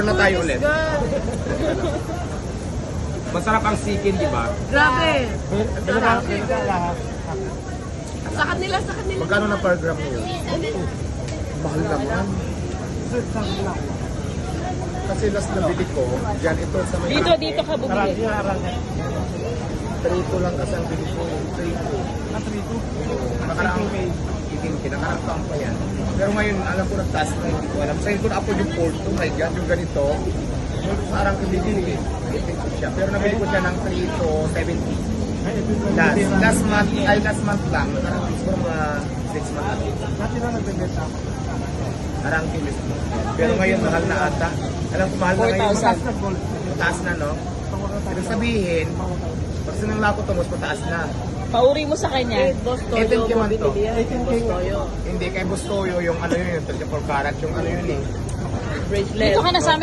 Store na tayo ulit. Masarap ang sikin, di ba? Grabe. Lahat. Sakat nila. Magkano na per gram yun? Mahal naman. Kasi last na bili ko, dyan ito sa may... Dito ka bumili. Trito lang kasi ang bili ko. Trito. Nakaraang kinakaraang pa yan. Pero ngayon, alam ko nagtaas na, hindi ko alam. Sa'yo ko na ako yung Porto, my God, yung ganito. Parang ibibili. Siya. Pero nabili ko siya ng 3 to 70. Last month lang. Parang siguro mga 6 months. Parang kilis mo. Pero ngayon, mahal na ata. Alam ko, mahal na ngayon. 4,000. Mataas na, no? Ibig sabihin, pag sinangla ko ito, mas mataas na. Pauri mo sa kanya. Boss 18 Toyo K mo man to. binili yan. Boss Toyo. Hindi, kay Bustoyo, yung ano yun, yung 34 karat, yung ano yun eh. Bracelet. Dito ka na sa amin.